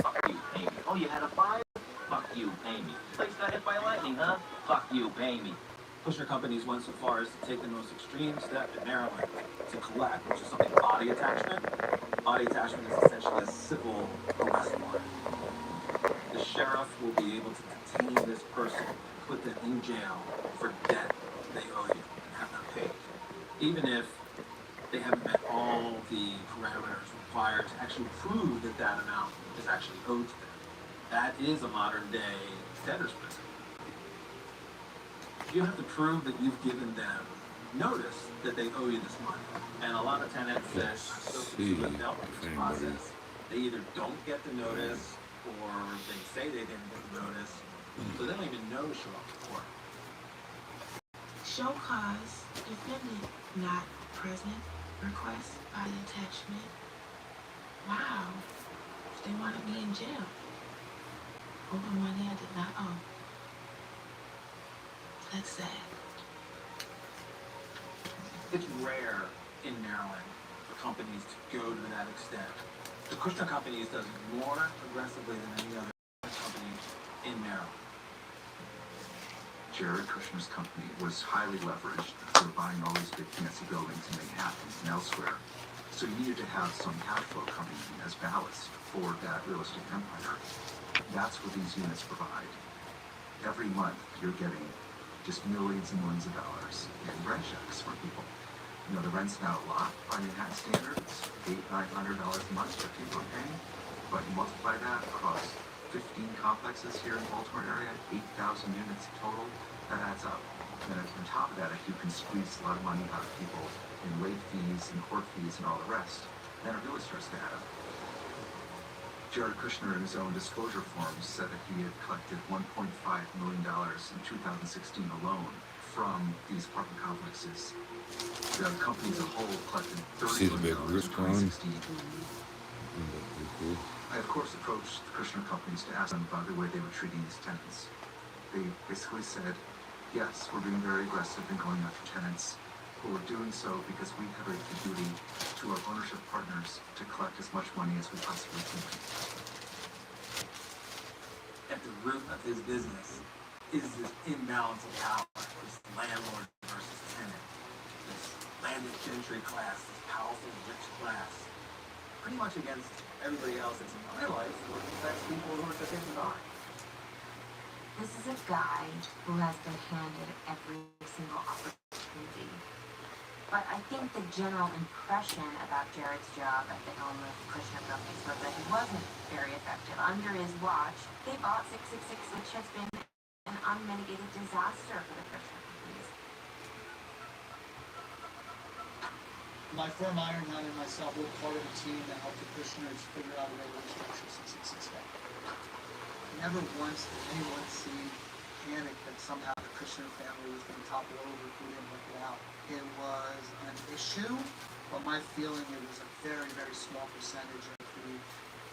Fuck you, pay me. Oh, you had a fire? Fuck you, pay me. Place got hit by lightning, huh? Fuck you, pay me. Kushner companies went so far as to take the most extreme step in Maryland to collect, which is something body attachment. Body attachment is essentially a civil arrest warrant. The sheriff will be able to detain this person, put them in jail for debt they owe you and have not paid, even if they haven't met all the parameters required to actually prove that that amount is actually owed to them. That is a modern day debtor's prison. You have to prove that you've given them notice that they owe you this money. And a lot of tenants that go through the this process, they either don't get the notice or they say they didn't get the notice, so they don't even know to show up to court. Show cause, defendant not present, request by attachment. Wow, they want to be in jail over money I did not owe. That's sad. It's rare in Maryland for companies to go to that extent. The Kushner Companies does it more aggressively than any other company in Maryland. Jared Kushner's company was highly leveraged. They were buying all these big fancy buildings in Manhattan and elsewhere. So you needed to have some cash flow coming in as ballast for that real estate empire. That's what these units provide. Every month you're getting just millions and millions of dollars in rent checks from people. You know, the rent's not a lot by Manhattan standards, $800-900 a month that people are paying. But you multiply that across 15 complexes here in the Baltimore area, 8,000 units total, that adds up. And then on top of that, if you can squeeze a lot of money out of people in late fees and court fees and all the rest, then it really starts to add up. Jared Kushner, in his own disclosure forms, said that he had collected $1.5 million in 2016 alone from these apartment complexes. The company as a whole collected $30 million in 2016. I, of course, approached the Kushner companies to ask them about the way they were treating these tenants. They basically said, yes, we're being very aggressive in going after tenants, but we're doing so because we have a duty to our ownership partners to collect as much money as we possibly can. At the root of his business is this imbalance of power, this landlord versus tenant, this landed gentry class, this powerful rich class, pretty much against everybody else that's in my life, or that's people who are just in the dark. This is a guy who has been handed every single opportunity. But I think the general impression about Jared's job at the helm of Kushner Companies was that he wasn't very effective. Under his watch, they bought 666, which has been an unmitigated disaster for the Kushner Companies. My firm, Ironhide, and myself were part of a team that helped the Kushners figure out a way to restructure 666. Never once did anyone see panic that somehow the Kushner family was going to topple over if we didn't work it out. It was an issue, but my feeling it was a very, very small percentage of the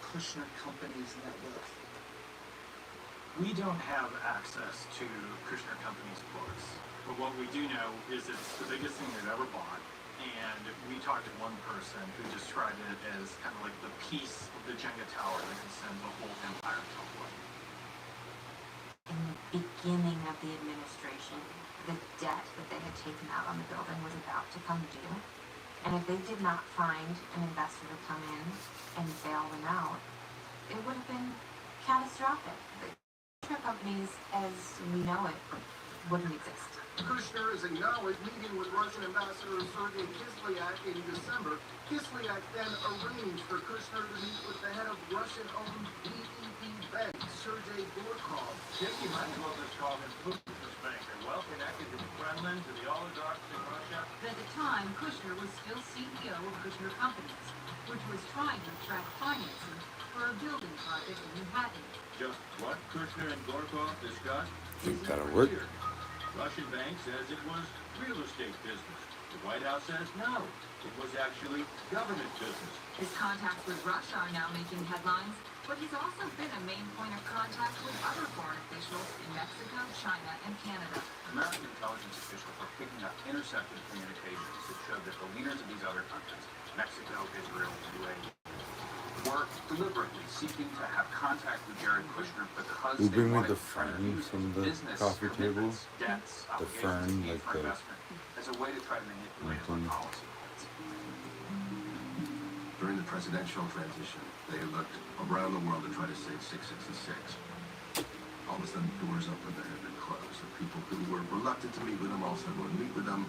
Kushner Company's net worth. We don't have access to Kushner Company's books, but what we do know is it's the biggest thing they've ever bought. And we talked to one person who described it as kind of like the piece of the Jenga tower that can send the whole empire tumbling. In the beginning of the administration, the debt that they had taken out on the building was about to come due. And if they did not find an investor to come in and bail them out, it would have been catastrophic. The Kushner Companies, as we know it, wouldn't exist. Kushner has acknowledged meeting with Russian Ambassador Sergei Kislyak in December. Kislyak then arranged for Kushner to meet with the head of Russian-owned BEP Bank, Sergei Gorkov. Jackie Michailov and Putin's bank are well connected to the Kremlin, to the oligarchs in Russia. At the time, Kushner was still CEO of Kushner Companies, which was trying to attract financing for a building project in Manhattan. Just what Kushner and Gorkov discussed Think isn't that'll work? clear. Russian bank says it was real estate business. The White House says no, it was actually government business. His contacts with Russia are now making headlines, but he's also been a main point of contact with other foreign officials in Mexico, China, and Canada. American intelligence officials were picking up intercepted communications that showed that the leaders of these other countries, Mexico, Israel, UAE, were deliberately seeking to have contact with Jared Kushner because You they bring me wanted the to try to fern use from his the business coffee table? commitments, debts, The obligations, fern, and need like for the investment as a way to try to manipulate our thing. policy. During the presidential transition, they looked around the world to try to save 666. All of a sudden, doors opened that had been closed. And people who were reluctant to meet with him also would meet with them.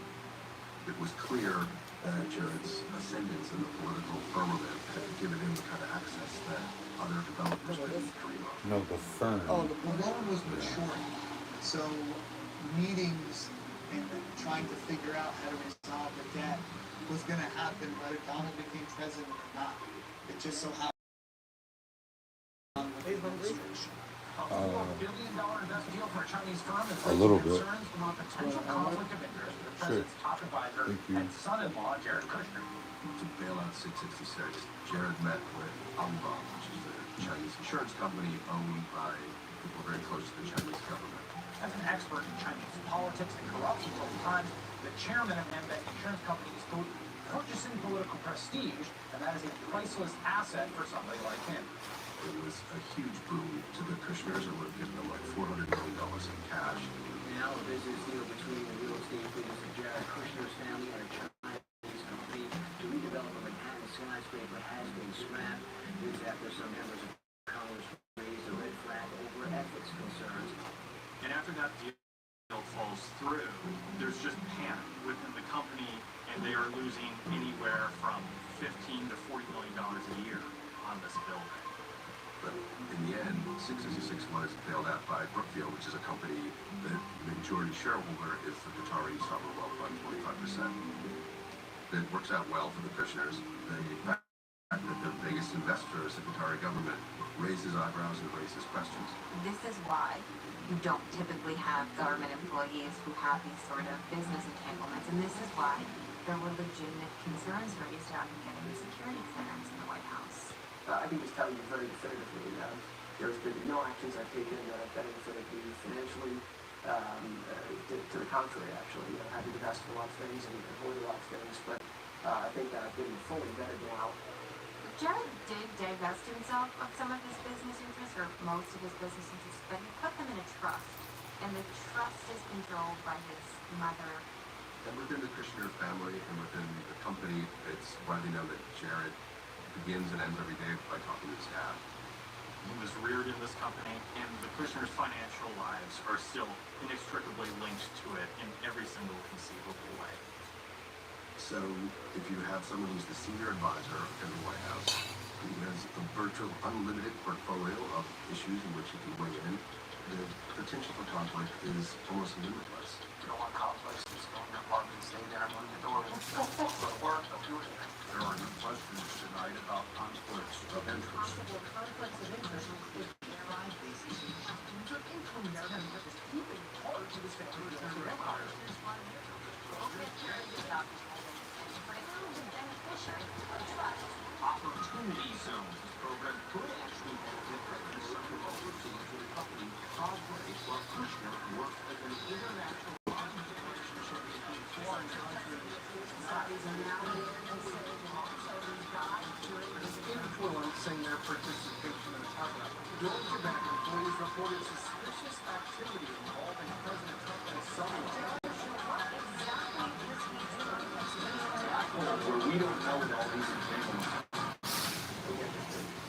It was clear that Jared's ascendance in the political firmament had given him the kind of access that other developers couldn't dream of. No, the fern. Oh, the loan was maturing, so meetings and trying to figure out how to resolve the debt was going to happen whether Donald became president or not. It just so happened with the administration. $billion investment deal for a Chinese firm is A little bit. concerns about potential conflict of interest with the president's top advisor Thank you. and son-in-law, Jared Kushner. To bail out 666, Jared met with Alibaba, which is the Chinese insurance company owned by people very close to the Chinese government. As an expert in Chinese politics and corruption at the time, the chairman of an insurance company is quote, purchasing political prestige, and that is a priceless asset for somebody like him. It was a huge boon to the Kushners. It would have given them like $400 million in cash. Now a business deal between the real estate business of Jared Kushner's family and a Chinese company to redevelop a Manhattan skyscraper has been scrapped. News after some members of Congress raised a red flag over ethics concerns. And after that deal falls through, there's just panic within the company, and they are losing anywhere from $15 to $40 million a year on this building. But in the end, 666 was bailed out by Brookfield, which is a company that the majority shareholder is the Qatari sovereign wealth fund, 45%. It works out well for the Kushners. The fact that their biggest investor is the Qatari government raises eyebrows and raises questions. This is why you don't typically have government employees who have these sort of business entanglements, and this is why there were legitimate concerns raised about him getting the security clearance in the White House. I think it's telling you very definitively that there's been no actions I've taken that have benefited me financially. To the contrary, actually, I've had to invest in a lot of things and avoid a lot of things, but I think that I've been fully vetted now. Jared did divest himself of some of his business interests, or most of his business interests, but he put them in a trust, and the trust is controlled by his mother. And within the Kushner family and within the company, it's widely known that Jared begins and ends every day by talking to his dad. He was reared in this company, and the Kushners' financial lives are still inextricably linked to it in every single conceivable way. So if you have someone who's the senior advisor in the White House, who has a virtual unlimited portfolio of issues in which he can weigh in, the potential for conflict is almost limitless. You don't want conflicts, just go in your apartment, stay there, and the door. Go to work, don't do it. There are no questions tonight about conflicts of interest. Possible conflicts of interest include airline bases. Took income narrative that was keeping part to this family empire. Opportunity zones. This program could actually benefit the central overseas to the company operates while Kushner works as an international relationship between foreign countries. Influencing their participation in the cover-up. Deutsche Bank employees reported suspicious activity involving President Trump and Saudi. Where we don't know what all these entanglements are.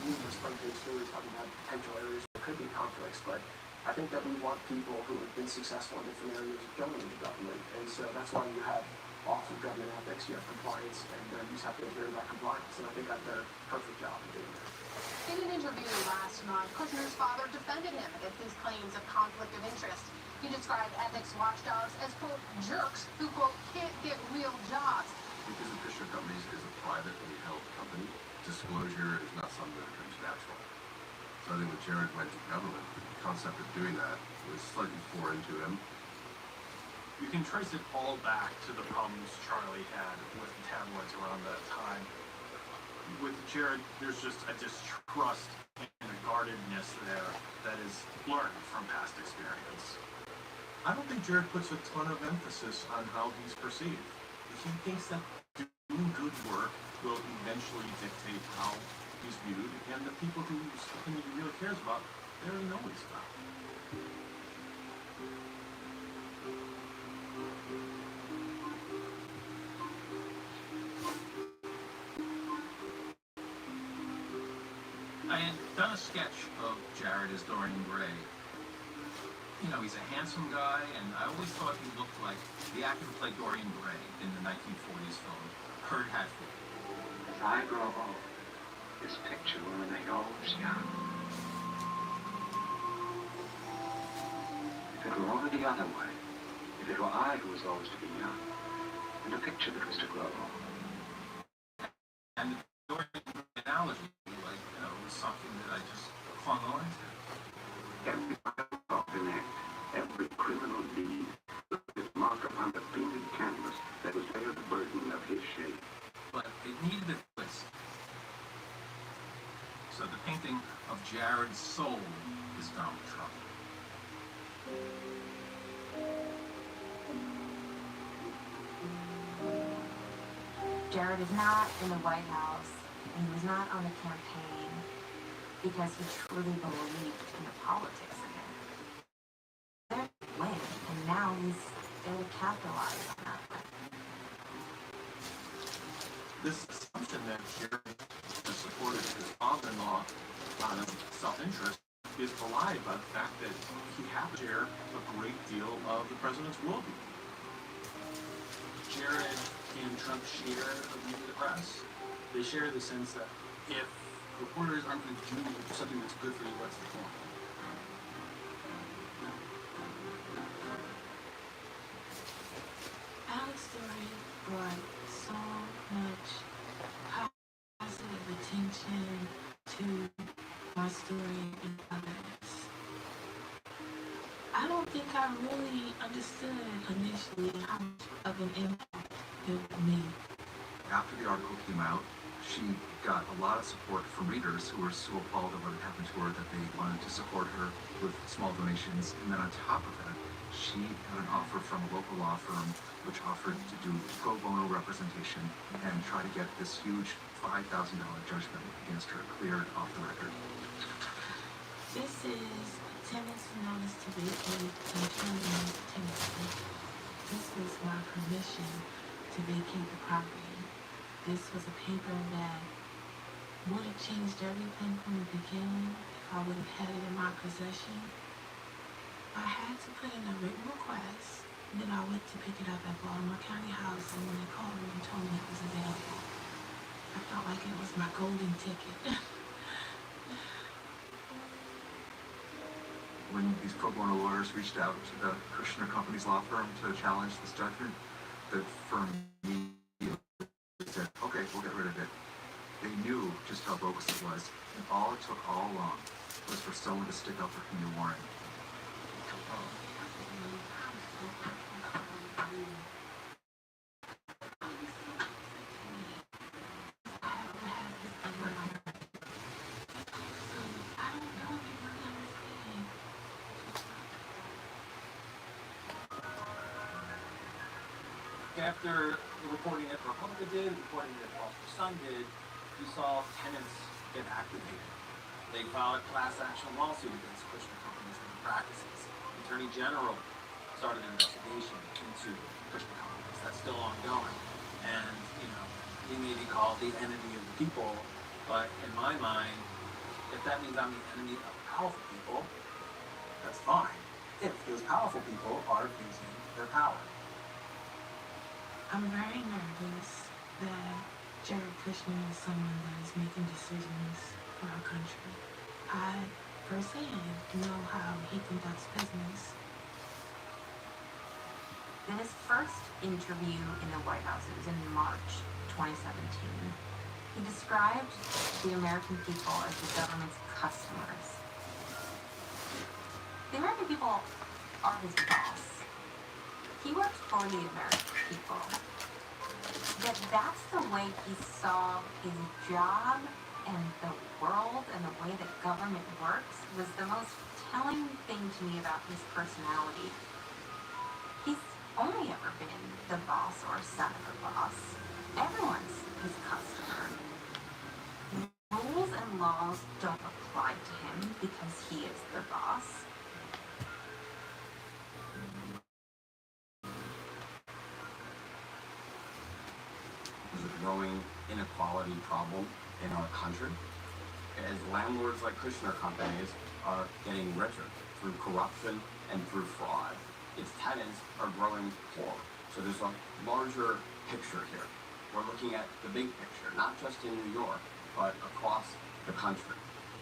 Numerous funding stories talking about potential areas where there could be conflicts, but I think that we want people who have been successful in different areas going into government, and so that's why you have often government ethics, you have compliance, and you just have to adhere to that compliance, and I think I've done a perfect job of doing that. In an interview last month, Kushner's father defended him against his claims of conflict of interest. He described ethics watchdogs as, quote, jerks who, quote, can't get real jobs. Because the Kushner Companies is a privately held company, disclosure is not something that comes natural. So I think when Jared went to government, the concept of doing that was slightly foreign to him. You can trace it all back to the problems Charlie had with tabloids around that time. With Jared, there's just a distrust and a guardedness there that is learned from past experience. I don't think Jared puts a ton of emphasis on how he's perceived. He thinks that doing good work will eventually dictate how he's viewed, and the people whose opinion he really cares about, they already know what he's about. I had done a sketch of Jared as Dorian Gray. You know, he's a handsome guy, and I always thought he looked like the actor who played Dorian Gray in the 1940s film, Kurt Hadfield. As I grow old, this picture will remain always young. If it were over the other way, if it were I who was always to be young, and a picture that was to grow old. And the Dorian Gray analogy, like, you know, was something that I just clung on to. Every in act, every criminal deed was marked upon the painted canvas that was there the burden of his shape. But it needed a twist. So the painting of Jared's soul is Donald Trump. Jared is not in the White House, and he was not on the campaign because he truly believed in the politics of it. There to win, and now he's there to capitalize on that. This assumption that Jared has supported his father-in-law out of self-interest is belied by the fact that he happens to share a great deal of the president's worldview. Jared and Trump share a view of the press. They share the sense that if reporters aren't going to do something that's good for you, what's the point? Alex's story brought so much positive attention to my story and others. I don't think I really understood initially how much of an impact it would make. After the article came out, she got a lot of support from readers who were so appalled at what had happened to her that they wanted to support her with small donations. And then on top of that, she got an offer from a local law firm which offered to do pro bono representation and try to get this huge $5,000 judgment against her cleared off the record. This is tenants' notice to vacate and terminate tenancy. This was my permission to vacate the property. This was a paper that would have changed everything from the beginning if I would have had it in my possession. I had to put in a written request, then I went to pick it up at Baltimore County House, and when they called me and told me it was available, I felt like it was my golden ticket. When these pro bono lawyers reached out to the Kushner Company's law firm to challenge this judgment, the firm immediately said, okay, we'll get rid of it. They knew just how bogus it was, and all it took all along was for someone to stick up for Camille Warren. After the reporting that Republica did, reporting that Foster Son did, you saw tenants get activated. They filed a class action lawsuit against Kushner Companies and their practices. The Attorney General started an investigation into Kushner Companies. That's still ongoing. And, you know, he may be called the enemy of the people, but in my mind, if that means I'm the enemy of powerful people, that's fine. If those powerful people are abusing their power. I'm very nervous that Jared Kushner is someone that is making decisions for our country. I firsthand know how he conducts business. In his first interview in the White House, it was in March 2017, he described the American people as the government's customers. The American people are his boss. He works for the American people. That's the way he saw his job and the world and the way that government works was the most telling thing to me about his personality. He's only ever been the boss or son of a boss. Everyone's his customer. Rules laws don't apply to him because he is the boss. There's a growing inequality problem in our country as landlords like Kushner companies are getting richer through corruption and through fraud. Its tenants are growing poor. So there's a larger picture here. We're looking at the big picture, not just in New York, but across the country.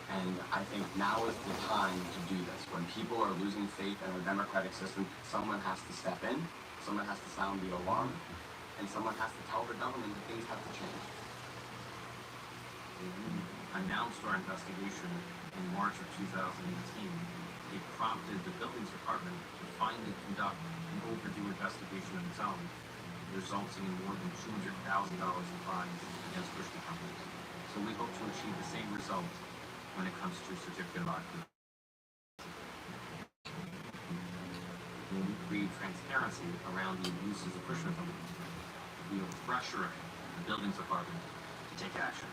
And I think now is the time to do this. When people are losing faith in our democratic system, someone has to step in, someone has to sound the alarm, and someone has to tell the government that things have to change. Announced our investigation in March of 2018, it prompted the buildings department to finally conduct an overdue investigation of its own, resulting in more than $200,000 in fines against Kushner companies. So we hope to achieve the same result when it comes to certificate of occupancy. When we create transparency around the abuses of Kushner companies, we are pressuring the buildings department to take action.